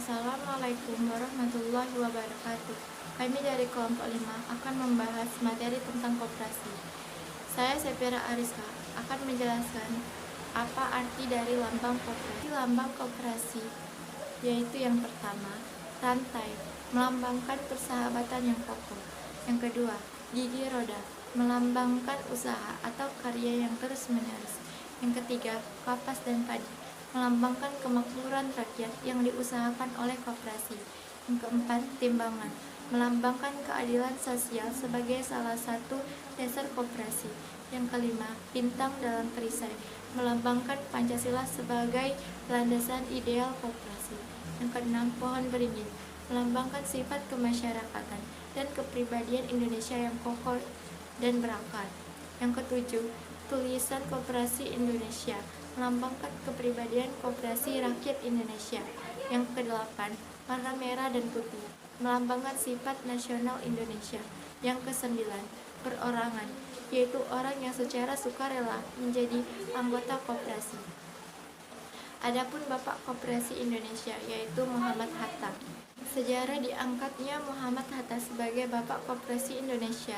Assalamualaikum warahmatullahi wabarakatuh. Kami dari kelompok 5 akan membahas materi tentang koperasi. Saya Sepira Ariska akan menjelaskan apa arti dari lambang koperasi. Lambang koperasi yaitu yang pertama, rantai, melambangkan persahabatan yang kokoh. Yang kedua, gigi roda, melambangkan usaha atau karya yang terus-menerus. Yang ketiga, kapas dan padi, melambangkan kemakmuran rakyat yang diusahakan oleh koperasi. Yang keempat, timbangan, melambangkan keadilan sosial sebagai salah satu dasar koperasi. Yang kelima, bintang dalam perisai, melambangkan Pancasila sebagai landasan ideal koperasi. Yang keenam, pohon beringin, melambangkan sifat kemasyarakatan dan kepribadian Indonesia yang kokoh dan berakar. Yang ketujuh, tulisan Koperasi Indonesia, melambangkan kepribadian Koperasi Rakyat Indonesia. Yang kedelapan, warna merah dan putih, melambangkan sifat nasional Indonesia. Yang kesembilan, perorangan, yaitu orang yang secara sukarela menjadi anggota koperasi. Adapun Bapak Koperasi Indonesia yaitu Muhammad Hatta. Sejarah diangkatnya Muhammad Hatta sebagai Bapak Koperasi Indonesia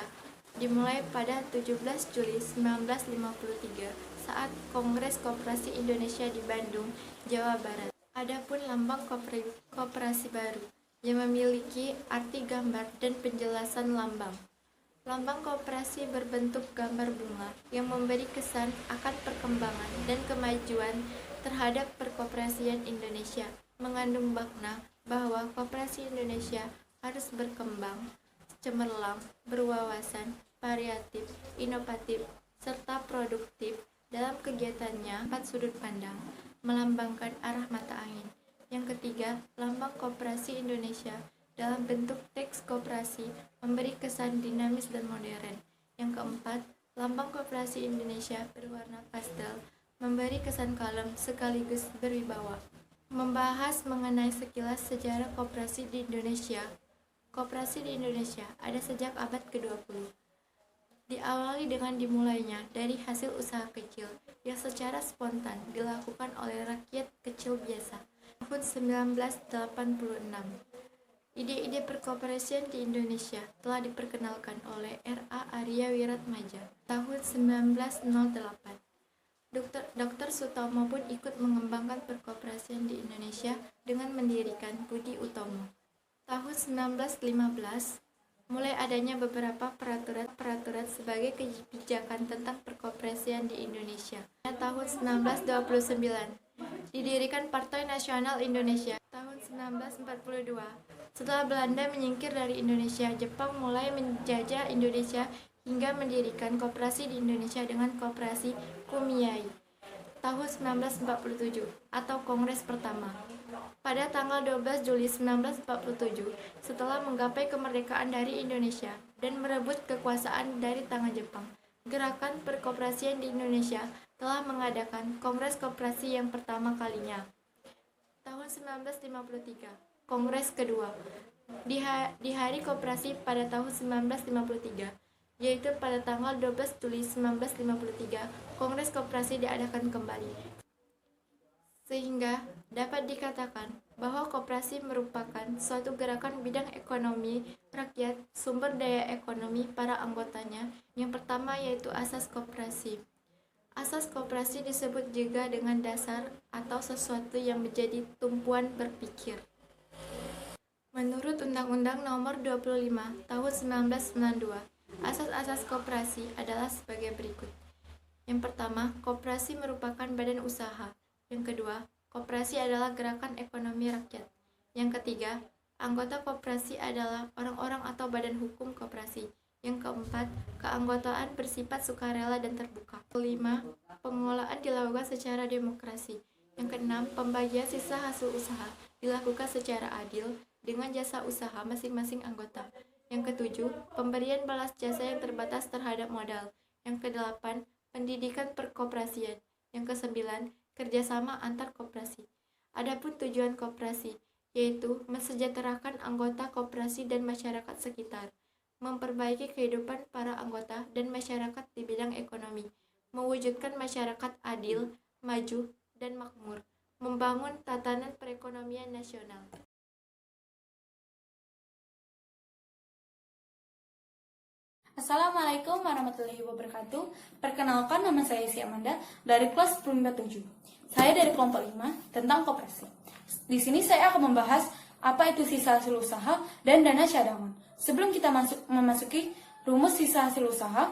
dimulai pada 17 Juli 1953 saat Kongres Koperasi Indonesia di Bandung, Jawa Barat. Adapun lambang koperasi baru yang memiliki arti gambar dan penjelasan lambang. Lambang koperasi berbentuk gambar bunga yang memberi kesan akan perkembangan dan kemajuan terhadap perkoperasian Indonesia, mengandung makna bahwa koperasi Indonesia harus berkembang, cemerlang, berwawasan, variatif, inovatif, serta produktif dalam kegiatannya empat sudut pandang, melambangkan arah mata angin. Yang ketiga, lambang koperasi Indonesia dalam bentuk teks koperasi memberi kesan dinamis dan modern. Yang keempat, lambang koperasi Indonesia berwarna pastel memberi kesan kalem sekaligus berwibawa. Membahas mengenai sekilas sejarah koperasi di Indonesia. Koperasi di Indonesia ada sejak abad ke-20. Diawali dengan dimulainya dari hasil usaha kecil yang secara spontan dilakukan oleh rakyat kecil biasa. Tahun 1986. Ide-ide perkoperasian di Indonesia telah diperkenalkan oleh R.A. Arya Wiratmadja tahun 1908. Dr. Sutomo pun ikut mengembangkan perkoperasian di Indonesia dengan mendirikan Budi Utomo. Tahun 1915, mulai adanya beberapa peraturan sebagai kebijakan tentang perkoperasian di Indonesia. Tahun 1929, didirikan Partai Nasional Indonesia. Tahun 1942, setelah Belanda menyingkir dari Indonesia, Jepang mulai menjajah Indonesia hingga mendirikan koperasi di Indonesia dengan Koperasi Kumiai. Tahun 1947 atau Kongres pertama. Pada tanggal 12 Juli 1947, setelah menggapai kemerdekaan dari Indonesia dan merebut kekuasaan dari tangan Jepang, Gerakan Perkoperasian di Indonesia telah mengadakan Kongres Koperasi yang pertama kalinya. Tahun 1953, Kongres kedua. Di hari koperasi pada tahun 1953, yaitu pada tanggal 12 Juli 1953, Kongres Koperasi diadakan kembali. Sehingga dapat dikatakan bahwa koperasi merupakan suatu gerakan bidang ekonomi rakyat, sumber daya ekonomi para anggotanya. Yang pertama yaitu asas koperasi. Asas koperasi disebut juga dengan dasar atau sesuatu yang menjadi tumpuan berpikir. Menurut Undang-Undang Nomor 25 Tahun 1992, asas-asas koperasi adalah sebagai berikut. Yang pertama, koperasi merupakan badan usaha. Yang kedua, koperasi adalah gerakan ekonomi rakyat. Yang ketiga, anggota koperasi adalah orang-orang atau badan hukum koperasi. Yang keempat, keanggotaan bersifat sukarela dan terbuka. Kelima, pengelolaan dilakukan secara demokrasi. Yang keenam, pembagian sisa hasil usaha dilakukan secara adil dengan jasa usaha masing-masing anggota. Yang ketujuh, pemberian balas jasa yang terbatas terhadap modal. Yang kedelapan, pendidikan perkoperasian. Yang kesembilan, kerjasama antar koperasi. Adapun tujuan koperasi, yaitu mensejahterakan anggota koperasi dan masyarakat sekitar, memperbaiki kehidupan para anggota dan masyarakat di bidang ekonomi, mewujudkan masyarakat adil, maju, dan makmur, membangun tatanan perekonomian nasional. Assalamualaikum warahmatullahi wabarakatuh. Perkenalkan, nama saya Si Amanda dari kelas 7. Saya dari kelompok 5 tentang koperasi. Di sini saya akan membahas apa itu sisa hasil usaha dan dana cadangan. Sebelum kita memasuki rumus sisa hasil usaha,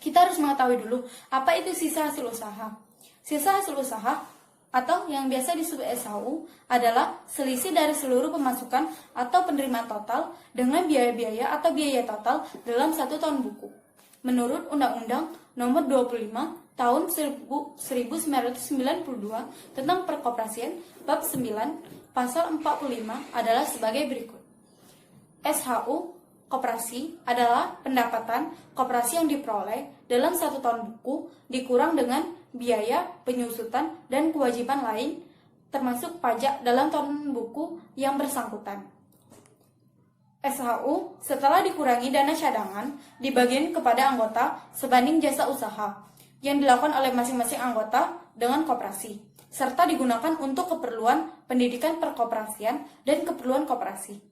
kita harus mengetahui dulu apa itu sisa hasil usaha. Sisa hasil usaha atau yang biasa disebut SHU adalah selisih dari seluruh pemasukan atau penerimaan total dengan biaya-biaya atau biaya total dalam satu tahun buku. Menurut Undang-Undang Nomor 25 Tahun 1992 tentang Perkoperasian Bab 9 Pasal 45 adalah sebagai berikut. SHU koperasi adalah pendapatan koperasi yang diperoleh dalam satu tahun buku dikurang dengan biaya, penyusutan, dan kewajiban lain, termasuk pajak dalam tahun buku yang bersangkutan. SHU setelah dikurangi dana cadangan dibagikan kepada anggota sebanding jasa usaha yang dilakukan oleh masing-masing anggota dengan koperasi, serta digunakan untuk keperluan pendidikan perkoperasian dan keperluan koperasi,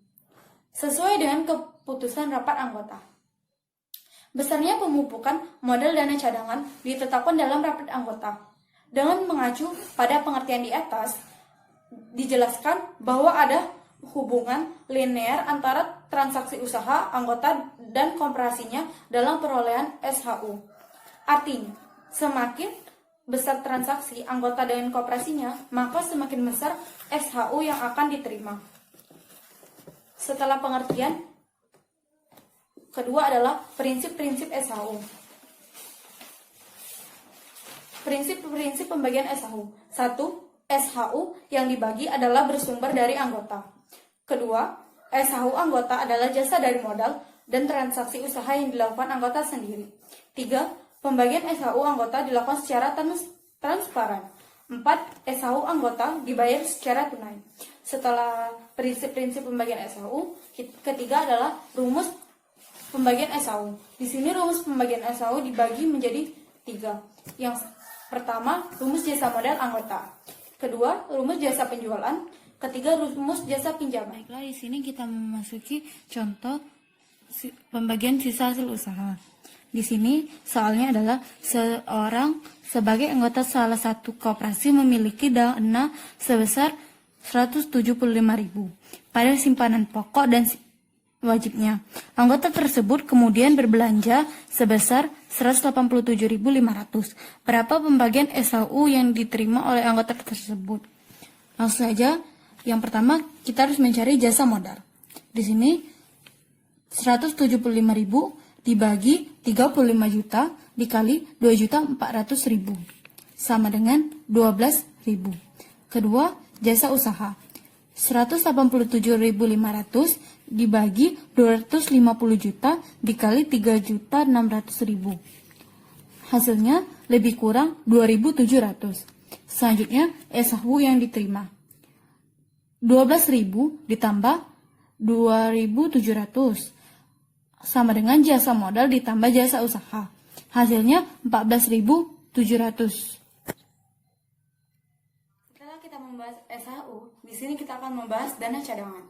sesuai dengan keputusan rapat anggota. Besarnya pemupukan modal dana cadangan ditetapkan dalam rapat anggota. Dengan mengacu pada pengertian di atas, dijelaskan bahwa ada hubungan linear antara transaksi usaha anggota dan koperasinya dalam perolehan SHU. Artinya, semakin besar transaksi anggota dengan koperasinya, maka semakin besar SHU yang akan diterima. Setelah pengertian, kedua adalah prinsip-prinsip SHU. Prinsip-prinsip pembagian SHU. 1. SHU yang dibagi adalah bersumber dari anggota. Kedua, SHU anggota adalah jasa dari modal dan transaksi usaha yang dilakukan anggota sendiri. 3. Pembagian SHU anggota dilakukan secara transparan. 4. SHU anggota dibayar secara tunai. Setelah prinsip-prinsip pembagian SHU, ketiga adalah rumus pembagian SHU. Di sini rumus pembagian SHU dibagi menjadi 3. Yang pertama, rumus jasa modal anggota. Kedua, rumus jasa penjualan. Ketiga, rumus jasa pinjaman. Baiklah, di sini kita memasuki contoh pembagian sisa hasil usaha. Di sini soalnya adalah seorang sebagai anggota salah satu koperasi memiliki dana sebesar 175.000 pada simpanan pokok dan wajibnya. Anggota tersebut kemudian berbelanja sebesar 187.500. Berapa pembagian SHU yang diterima oleh anggota tersebut? Langsung saja, yang pertama kita harus mencari jasa modal. Di sini 175.000 dibagi 35 juta dikali 2.400.000 sama dengan 12.000. Kedua, jasa usaha. 187.500 dibagi 250 juta dikali 3.600.000. Hasilnya lebih kurang 2.700. Selanjutnya, SHU yang diterima. 12.000 ditambah 2.700 sama dengan jasa modal ditambah jasa usaha. Hasilnya 14.700. Setelah kita membahas SHU, di sini kita akan membahas dana cadangan.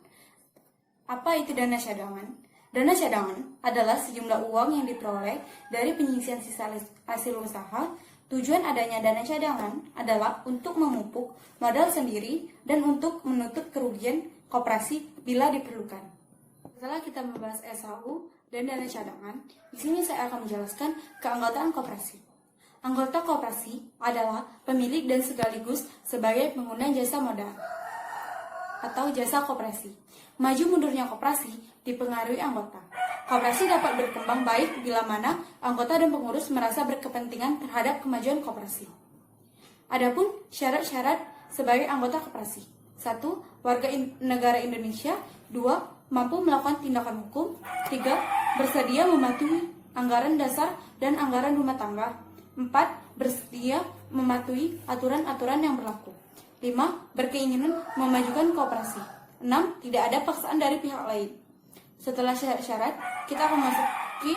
Apa itu dana cadangan? Dana cadangan adalah sejumlah uang yang diperoleh dari penyisian sisa hasil usaha. Tujuan adanya dana cadangan adalah untuk memupuk modal sendiri dan untuk menutup kerugian koperasi bila diperlukan. Setelah kita membahas SHU dan dana cadangan, di sini saya akan menjelaskan keanggotaan koperasi. Anggota koperasi adalah pemilik dan sekaligus sebagai pengguna jasa modal atau jasa koperasi. Maju mundurnya koperasi dipengaruhi anggota. Koperasi dapat berkembang baik bila mana anggota dan pengurus merasa berkepentingan terhadap kemajuan koperasi. Adapun syarat-syarat sebagai anggota koperasi. 1. Warga negara Indonesia. 2. Mampu melakukan tindakan hukum. 3. Bersedia mematuhi anggaran dasar dan anggaran rumah tangga. 4. Bersedia mematuhi aturan-aturan yang berlaku. 5. Berkeinginan memajukan koperasi. 6. Tidak ada paksaan dari pihak lain. Setelah syarat-syarat, kita akan memasuki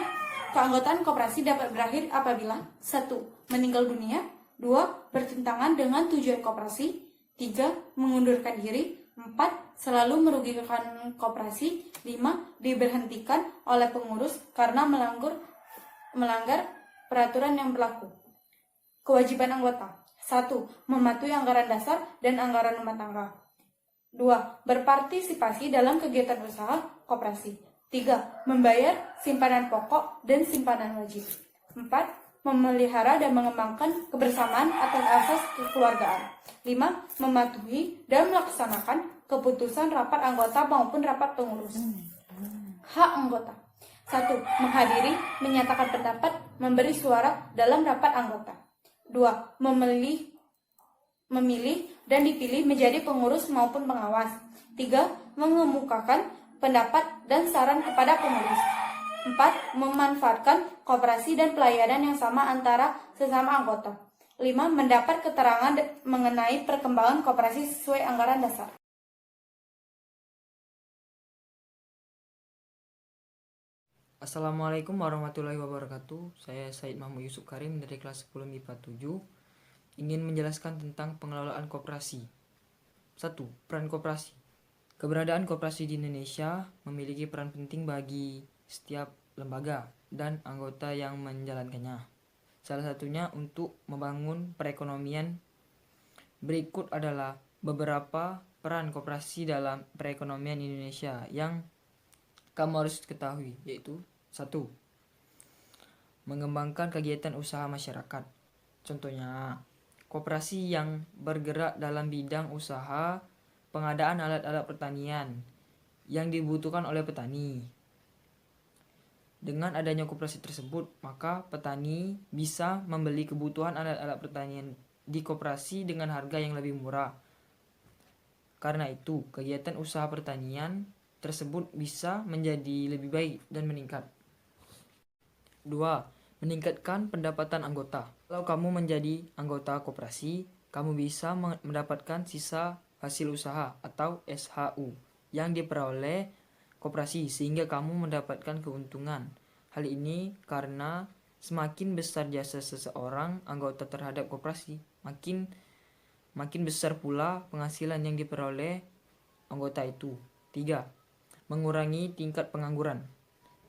keanggotaan koperasi dapat berakhir apabila 1. Meninggal dunia. 2. Bertentangan dengan tujuan koperasi. 3. Mengundurkan diri. 4. selalu merugikan koperasi. 5. Diberhentikan oleh pengurus karena melanggar peraturan yang berlaku. Kewajiban anggota: 1. Mematuhi anggaran dasar dan anggaran rumah tangga. 2. Berpartisipasi dalam kegiatan usaha koperasi. 3. Membayar simpanan pokok dan simpanan wajib. 4. Memelihara dan mengembangkan kebersamaan atas asas kekeluargaan. 5. Mematuhi dan melaksanakan keputusan rapat anggota maupun rapat pengurus. Hak anggota: 1. Menghadiri, menyatakan pendapat, memberi suara dalam rapat anggota. 2. Memilih dan dipilih menjadi pengurus maupun pengawas. 3. Mengemukakan pendapat dan saran kepada pengurus. 4. Memanfaatkan koperasi dan pelayanan yang sama antara sesama anggota. 5. Mendapat keterangan mengenai perkembangan koperasi sesuai anggaran dasar. Assalamualaikum warahmatullahi wabarakatuh. Saya Said Mahmud Yusuf Karim dari kelas 10 MIPA 7. Ingin menjelaskan tentang pengelolaan koperasi. 1. Peran koperasi. Keberadaan koperasi di Indonesia memiliki peran penting bagi setiap lembaga dan anggota yang menjalankannya. Salah satunya untuk membangun perekonomian. Berikut adalah beberapa peran koperasi dalam perekonomian Indonesia yang kamu harus ketahui, yaitu 1. Mengembangkan kegiatan usaha masyarakat. Contohnya, koperasi yang bergerak dalam bidang usaha pengadaan alat-alat pertanian yang dibutuhkan oleh petani. Dengan adanya koperasi tersebut, maka petani bisa membeli kebutuhan alat-alat pertanian di koperasi dengan harga yang lebih murah. Karena itu, kegiatan usaha pertanian tersebut bisa menjadi lebih baik dan meningkat. 2. Meningkatkan pendapatan anggota. Kalau kamu menjadi anggota koperasi, kamu bisa mendapatkan sisa hasil usaha atau SHU yang diperoleh koperasi sehingga kamu mendapatkan keuntungan. Hal ini karena semakin besar jasa seseorang anggota terhadap koperasi, makin besar pula penghasilan yang diperoleh anggota itu. 3. Mengurangi tingkat pengangguran.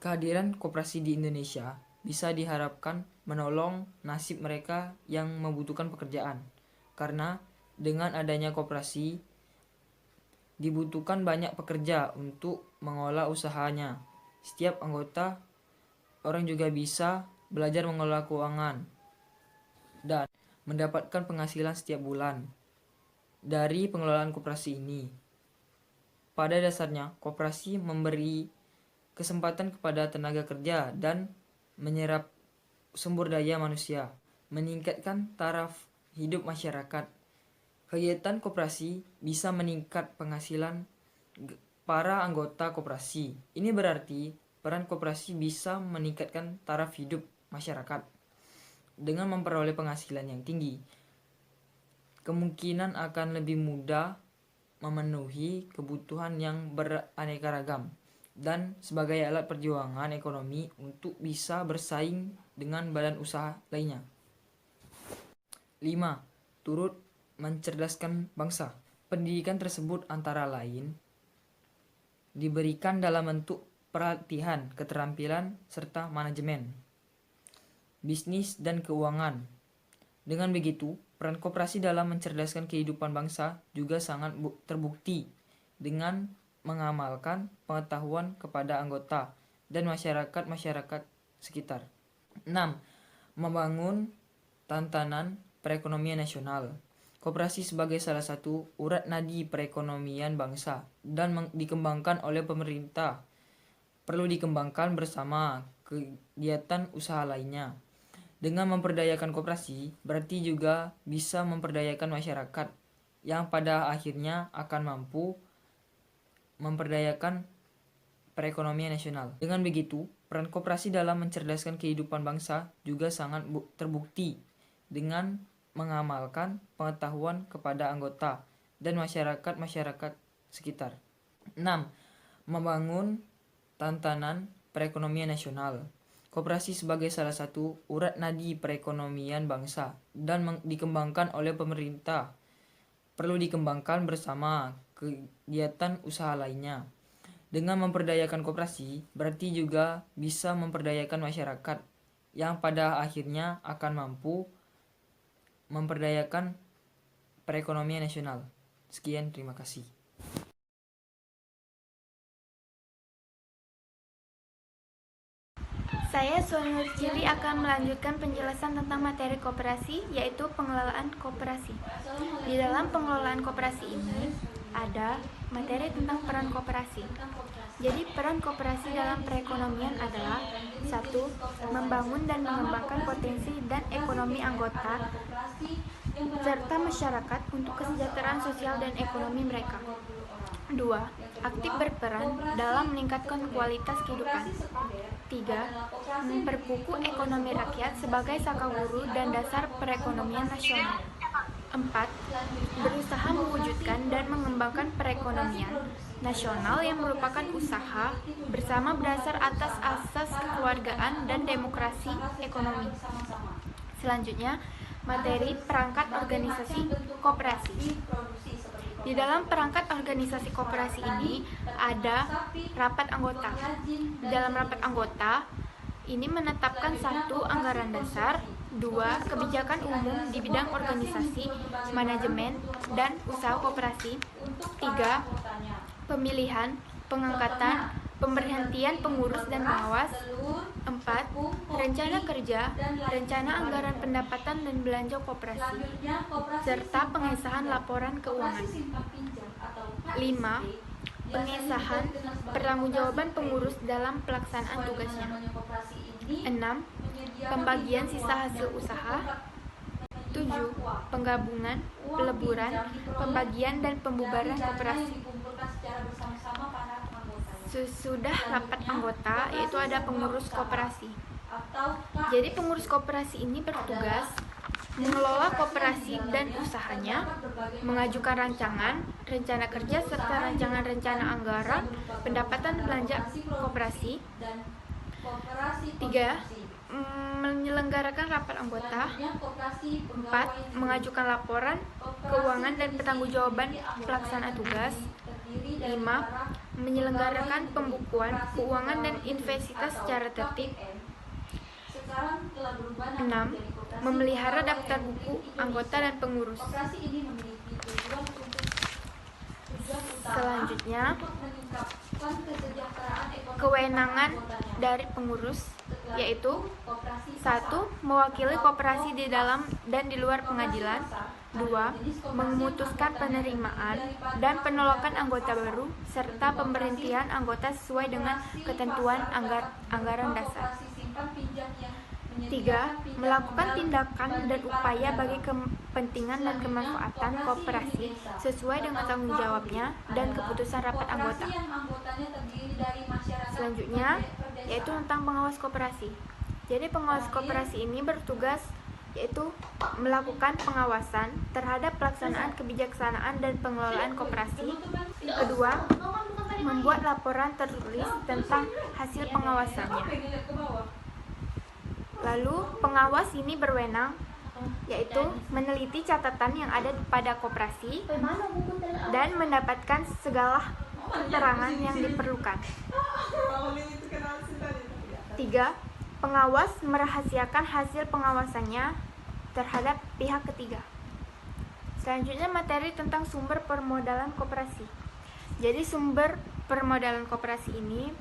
Kehadiran koperasi di Indonesia bisa diharapkan menolong nasib mereka yang membutuhkan pekerjaan. Karena dengan adanya koperasi dibutuhkan banyak pekerja untuk mengolah usahanya. Setiap anggota orang juga bisa belajar mengelola keuangan dan mendapatkan penghasilan setiap bulan dari pengelolaan koperasi ini. Pada dasarnya, koperasi memberi kesempatan kepada tenaga kerja dan menyerap sumber daya manusia, meningkatkan taraf hidup masyarakat. Kegiatan koperasi bisa meningkat penghasilan para anggota koperasi. Ini berarti peran koperasi bisa meningkatkan taraf hidup masyarakat dengan memperoleh penghasilan yang tinggi. Kemungkinan akan lebih mudah memenuhi kebutuhan yang beraneka ragam dan sebagai alat perjuangan ekonomi untuk bisa bersaing dengan badan usaha lainnya. 5. Turut mencerdaskan bangsa. Pendidikan tersebut antara lain diberikan dalam bentuk pelatihan, keterampilan, serta manajemen, bisnis, dan keuangan. Dengan begitu, peran koperasi dalam mencerdaskan kehidupan bangsa juga sangat terbukti dengan mengamalkan pengetahuan kepada anggota dan masyarakat sekitar. 6. Membangun tatanan perekonomian nasional. Koperasi sebagai salah satu urat nadi perekonomian bangsa dan dikembangkan oleh pemerintah. Perlu dikembangkan bersama kegiatan usaha lainnya. Dengan memperdayakan koperasi, berarti juga bisa memperdayakan masyarakat yang pada akhirnya akan mampu memperdayakan perekonomian nasional. Dengan begitu, peran koperasi dalam mencerdaskan kehidupan bangsa juga sangat terbukti dengan mengamalkan pengetahuan kepada anggota dan masyarakat sekitar. 6. Membangun tatanan perekonomian nasional. Koperasi sebagai salah satu urat nadi perekonomian bangsa dan dikembangkan oleh pemerintah. Perlu dikembangkan bersama kegiatan usaha lainnya. Dengan memperdayakan koperasi, berarti juga bisa memperdayakan masyarakat yang pada akhirnya akan mampu memperdayakan perekonomian nasional. Sekian, terima kasih. Saya Suami Nur Cili akan melanjutkan penjelasan tentang materi koperasi, yaitu pengelolaan koperasi. Di dalam pengelolaan koperasi ini ada materi tentang peran koperasi. Jadi peran koperasi dalam perekonomian adalah 1. Membangun dan mengembangkan potensi dan ekonomi anggota serta masyarakat untuk kesejahteraan sosial dan ekonomi mereka. 2. Aktif berperan dalam meningkatkan kualitas kehidupan. 3. Memperkukuh ekonomi rakyat sebagai sakawuru dan dasar perekonomian nasional. 4. Berusaha mewujudkan dan mengembangkan perekonomian nasional yang merupakan usaha bersama berdasar atas asas kekeluargaan dan demokrasi ekonomi. Selanjutnya, materi perangkat organisasi koperasi. Di dalam perangkat organisasi koperasi ini ada rapat anggota. Di dalam rapat anggota ini menetapkan 1. Anggaran dasar, 2. Kebijakan umum di bidang organisasi, manajemen, dan usaha koperasi, 3. Pemilihan, pengangkatan, pemberhentian pengurus dan pengawas, 4. Rencana kerja, rencana anggaran pendapatan dan belanja koperasi, serta pengesahan laporan keuangan. 5. Pengesahan pertanggungjawaban pengurus dalam pelaksanaan tugasnya. 6. Pembagian sisa hasil usaha. 7. Penggabungan, peleburan, pembagian dan pembubaran koperasi. Sesudah rapat anggota, yaitu ada pengurus koperasi. Jadi pengurus koperasi ini bertugas mengelola koperasi dan usahanya, mengajukan rancangan, rencana kerja serta rancangan rencana anggaran, pendapatan belanja koperasi. 3. Menyelenggarakan rapat anggota. 4. Mengajukan laporan keuangan dan pertanggungjawaban pelaksanaan tugas. 5. Menyelenggarakan pembukuan keuangan dan investasi secara tertib. 6. Memelihara daftar buku anggota dan pengurus. Selanjutnya, kewenangan dari pengurus yaitu 1. Mewakili koperasi di dalam dan di luar pengadilan. 2. Memutuskan penerimaan dan penolakan anggota baru serta pemberhentian anggota sesuai dengan ketentuan anggaran dasar. 3. Melakukan tindakan dan upaya bagi kepentingan dan kemanfaatan koperasi sesuai dengan tanggung jawabnya dan keputusan rapat anggota. Selanjutnya, yaitu tentang pengawas koperasi. Jadi pengawas koperasi ini bertugas yaitu melakukan pengawasan terhadap pelaksanaan kebijaksanaan dan pengelolaan koperasi. Kedua, membuat laporan tertulis tentang hasil pengawasannya. Lalu, pengawas ini berwenang yaitu meneliti catatan yang ada pada koperasi dan mendapatkan segala keterangan yang diperlukan. 3. Pengawas merahasiakan hasil pengawasannya terhadap pihak ketiga. Selanjutnya materi tentang sumber permodalan koperasi. Jadi sumber permodalan koperasi ini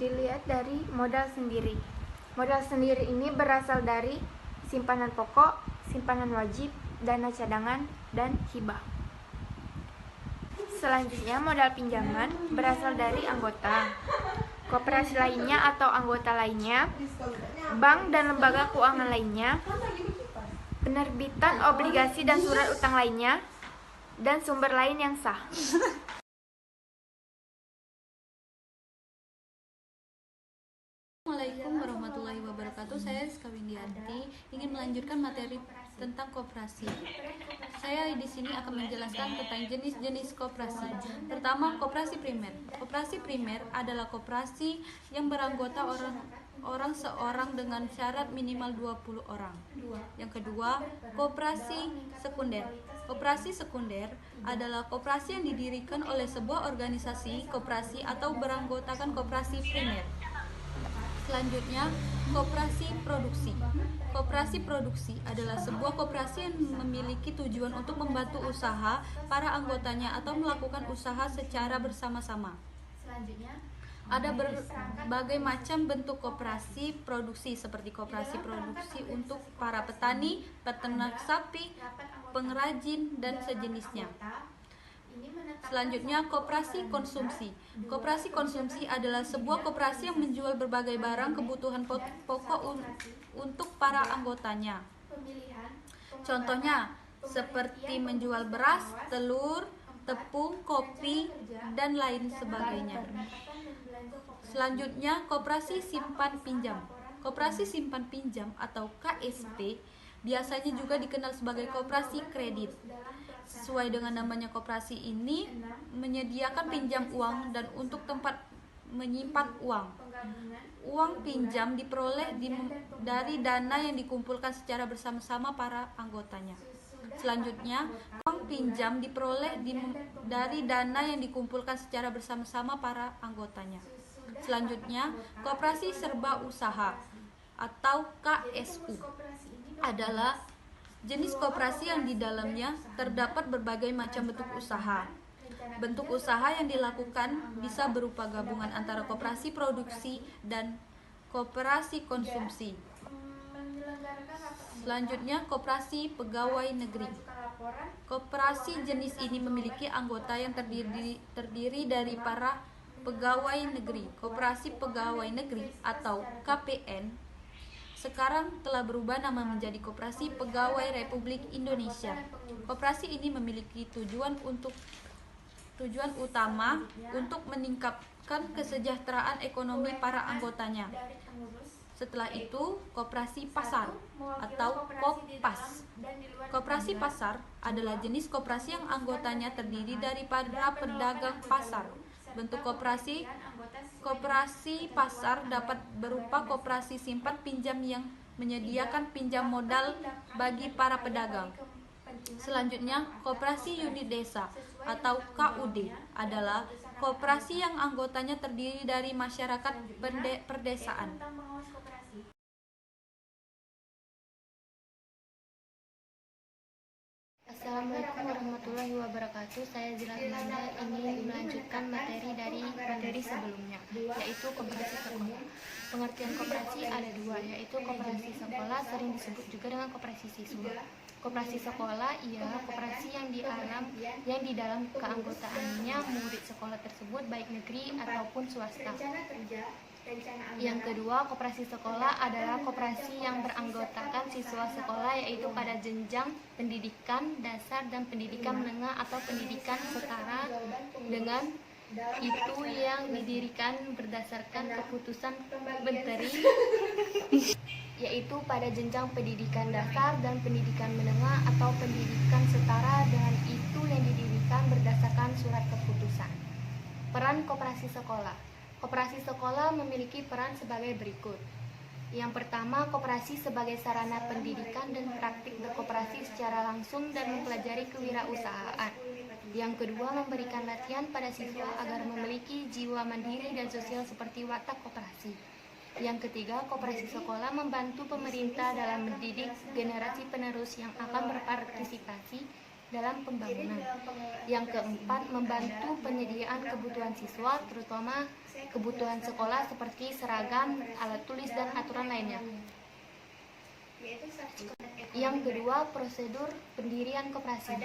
dilihat dari modal sendiri. Modal sendiri ini berasal dari simpanan pokok, simpanan wajib, dana cadangan, dan hibah. Selanjutnya modal pinjaman berasal dari anggota, koperasi lainnya atau anggota lainnya, bank dan lembaga keuangan lainnya, penerbitan obligasi dan surat utang lainnya, dan sumber lain yang sah. Assalamualaikum warahmatullahi wabarakatuh. Saya Rizka Windianti ingin melanjutkan materi tentang koperasi. Saya di sini akan menjelaskan tentang jenis-jenis koperasi. Pertama, koperasi primer. Koperasi primer adalah koperasi yang beranggota orang orang seorang dengan syarat minimal 20 orang. Yang kedua, koperasi sekunder. Koperasi sekunder adalah koperasi yang didirikan oleh sebuah organisasi koperasi atau beranggotakan koperasi primer. Selanjutnya, koperasi produksi. Koperasi produksi adalah sebuah koperasi yang memiliki tujuan untuk membantu usaha para anggotanya atau melakukan usaha secara bersama-sama. Selanjutnya, Ada berbagai macam bentuk koperasi produksi seperti koperasi produksi untuk para petani, peternak sapi, pengrajin, dan sejenisnya. Selanjutnya, koperasi konsumsi. Koperasi konsumsi adalah sebuah koperasi yang menjual berbagai barang kebutuhan pokok untuk para anggotanya. Contohnya, seperti menjual beras, telur, tepung, kopi, dan lain sebagainya. Selanjutnya, koperasi simpan pinjam. Koperasi simpan pinjam atau KSP biasanya juga dikenal sebagai koperasi kredit. Sesuai dengan namanya, koperasi ini menyediakan pinjam uang dan untuk tempat menyimpan uang. Uang pinjam diperoleh dari dana yang dikumpulkan secara bersama-sama para anggotanya. Selanjutnya, uang pinjam diperoleh dari dana yang dikumpulkan secara bersama-sama para anggotanya. Selanjutnya, koperasi serba usaha atau KSU adalah jenis koperasi yang di dalamnya terdapat berbagai macam bentuk usaha. Bentuk usaha yang dilakukan bisa berupa gabungan antara koperasi produksi dan koperasi konsumsi. Selanjutnya, koperasi pegawai negeri. Koperasi jenis ini memiliki anggota yang terdiri dari para pegawai negeri. Koperasi pegawai negeri atau KPN sekarang telah berubah nama menjadi Koperasi Pegawai Republik Indonesia. Koperasi ini memiliki tujuan utama untuk meningkatkan kesejahteraan ekonomi para anggotanya. Setelah itu, koperasi pasar atau Koppas. Koperasi pasar adalah jenis koperasi yang anggotanya terdiri dari para pedagang pasar. Bentuk koperasi pasar dapat berupa koperasi simpan pinjam yang menyediakan pinjam modal bagi para pedagang. Selanjutnya, koperasi unit desa atau KUD adalah koperasi yang anggotanya terdiri dari masyarakat perdesaan. Assalamualaikum warahmatullahi wabarakatuh. Saya Zila Amanda ingin melanjutkan materi sebelumnya, yaitu koperasi sekolah. Pengertian koperasi ada dua, yaitu koperasi sekolah sering disebut juga dengan koperasi siswa. Koperasi sekolah ialah koperasi yang di dalam keanggotaannya murid sekolah tersebut baik negeri ataupun swasta. Yang kedua, koperasi sekolah adalah koperasi yang beranggotakan siswa sekolah, yaitu pada jenjang pendidikan dasar dan pendidikan menengah atau pendidikan setara dengan itu yang didirikan berdasarkan keputusan Menteri, yaitu pada jenjang pendidikan dasar dan pendidikan menengah atau pendidikan setara dengan itu yang didirikan berdasarkan surat keputusan. Peran koperasi sekolah. Koperasi sekolah memiliki peran sebagai berikut. Yang pertama, koperasi sebagai sarana pendidikan dan praktik berkoperasi secara langsung dan mempelajari kewirausahaan. Yang kedua, memberikan latihan pada siswa agar memiliki jiwa mandiri dan sosial seperti watak koperasi. Yang ketiga, koperasi sekolah membantu pemerintah dalam mendidik generasi penerus yang akan berpartisipasi dalam pembangunan. Yang keempat, membantu penyediaan kebutuhan siswa, terutama kebutuhan sekolah seperti seragam, alat tulis, dan aturan lainnya. Yang kedua, prosedur pendirian koperasi.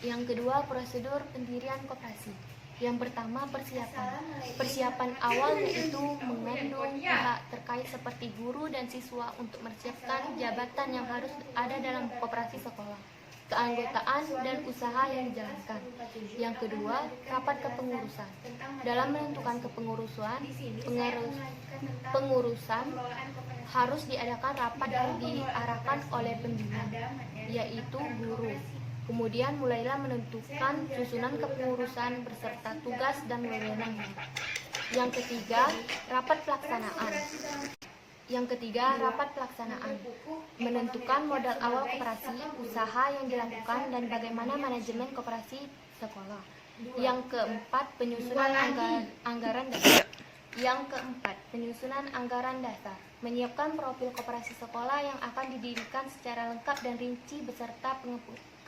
Yang kedua, prosedur pendirian koperasi. Yang pertama, persiapan. Persiapan awal yaitu mengandung pihak terkait seperti guru dan siswa untuk mempersiapkan jabatan yang harus ada dalam koperasi sekolah, keanggotaan dan usaha yang dijalankan. Yang kedua, rapat kepengurusan. Dalam menentukan pengurusan harus diadakan rapat yang diarahkan oleh pembina, yaitu guru. Kemudian mulailah menentukan susunan kepengurusan beserta tugas dan wewenangnya. Yang ketiga, rapat pelaksanaan. Menentukan modal awal koperasi, usaha yang dilakukan, dan bagaimana manajemen koperasi sekolah. Yang keempat, penyusunan anggaran dasar. Menyiapkan profil koperasi sekolah yang akan didirikan secara lengkap dan rinci beserta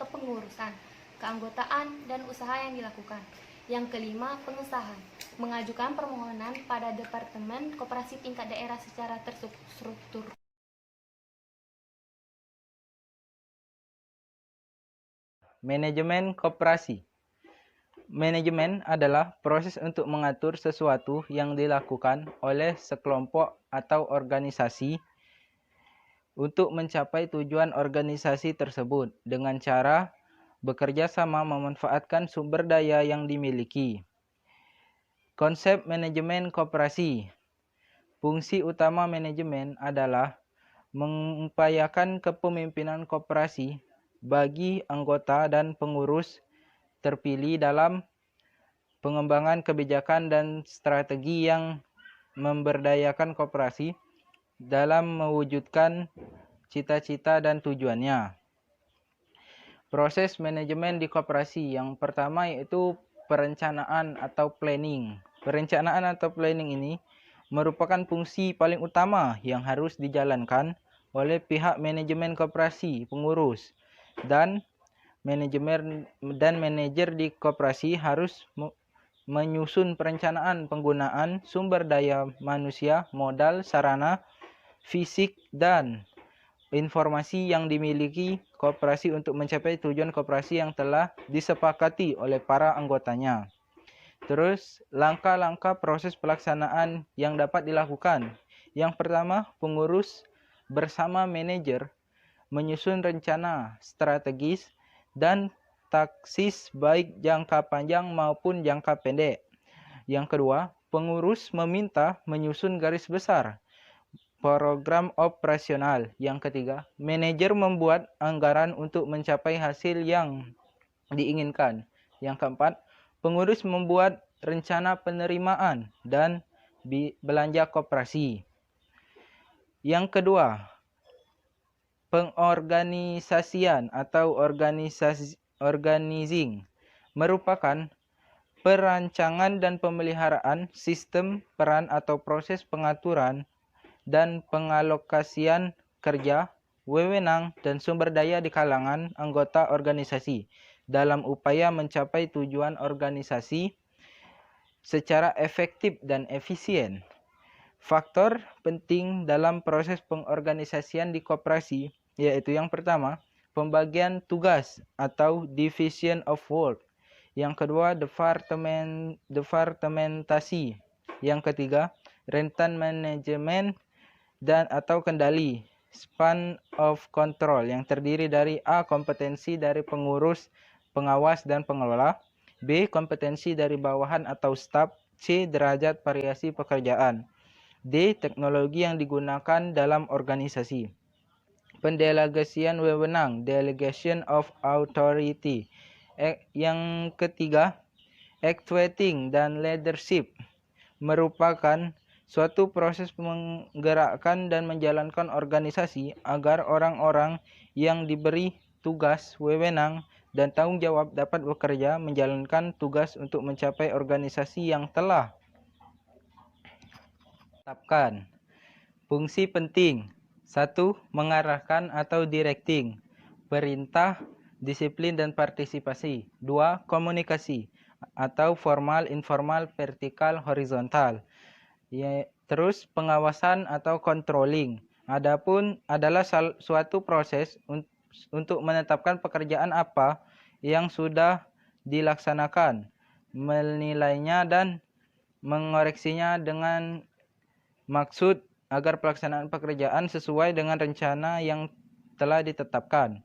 kepengurusan, keanggotaan, dan usaha yang dilakukan. Yang kelima, pengesahan. Mengajukan permohonan pada Departemen Koperasi tingkat daerah secara terstruktur. Manajemen koperasi. Manajemen adalah proses untuk mengatur sesuatu yang dilakukan oleh sekelompok atau organisasi untuk mencapai tujuan organisasi tersebut dengan cara bekerja sama memanfaatkan sumber daya yang dimiliki. Konsep manajemen koperasi. Fungsi utama manajemen adalah mengupayakan kepemimpinan koperasi bagi anggota dan pengurus terpilih dalam pengembangan kebijakan dan strategi yang memberdayakan koperasi dalam mewujudkan cita-cita dan tujuannya. Proses manajemen di koperasi yang pertama yaitu perencanaan atau planning. Perencanaan atau planning ini merupakan fungsi paling utama yang harus dijalankan oleh pihak manajemen koperasi, pengurus, dan manajer di koperasi harus menyusun perencanaan penggunaan sumber daya manusia, modal, sarana, fisik, dan informasi yang dimiliki koperasi untuk mencapai tujuan koperasi yang telah disepakati oleh para anggotanya. Terus, langkah-langkah proses pelaksanaan yang dapat dilakukan. Yang pertama, pengurus bersama manajer menyusun rencana strategis dan taktis baik jangka panjang maupun jangka pendek. Yang kedua, pengurus meminta menyusun garis besar program operasional. Yang ketiga, manajer membuat anggaran untuk mencapai hasil yang diinginkan. Yang keempat, pengurus membuat rencana penerimaan dan belanja koperasi. Yang kedua, pengorganisasian atau organizing merupakan perancangan dan pemeliharaan sistem, peran atau proses pengaturan dan pengalokasian kerja, wewenang, dan sumber daya di kalangan anggota organisasi dalam upaya mencapai tujuan organisasi secara efektif dan efisien. Faktor penting dalam proses pengorganisasian di koperasi yaitu yang pertama, pembagian tugas atau division of work. Yang kedua, departementasi. Yang ketiga, rentan manajemen dan atau kendali, span of control yang terdiri dari A. Kompetensi dari pengurus, pengawas, dan pengelola, B. Kompetensi dari bawahan atau staf, C. Derajat variasi pekerjaan, D. Teknologi yang digunakan dalam organisasi. Pendelegasian wewenang, delegation of authority. Yang ketiga, actuating dan leadership merupakan suatu proses menggerakkan dan menjalankan organisasi agar orang-orang yang diberi tugas, wewenang, dan tanggung jawab dapat bekerja menjalankan tugas untuk mencapai organisasi yang telah ditetapkan. Fungsi penting. 1. Mengarahkan atau directing. Perintah, disiplin, dan partisipasi. 2. Komunikasi atau formal, informal, vertikal, horizontal. Terus pengawasan atau controlling. Adapun adalah suatu proses untuk menetapkan pekerjaan apa yang sudah dilaksanakan, menilainya dan mengoreksinya dengan maksud agar pelaksanaan pekerjaan sesuai dengan rencana yang telah ditetapkan.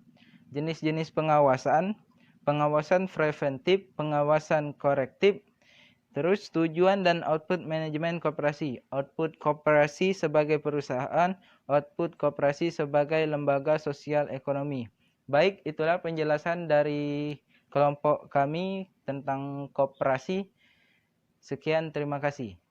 Jenis-jenis pengawasan, pengawasan preventif, pengawasan korektif. Terus tujuan dan output manajemen koperasi. Output koperasi sebagai perusahaan, output koperasi sebagai lembaga sosial ekonomi. Baik, itulah penjelasan dari kelompok kami tentang koperasi. Sekian, terima kasih.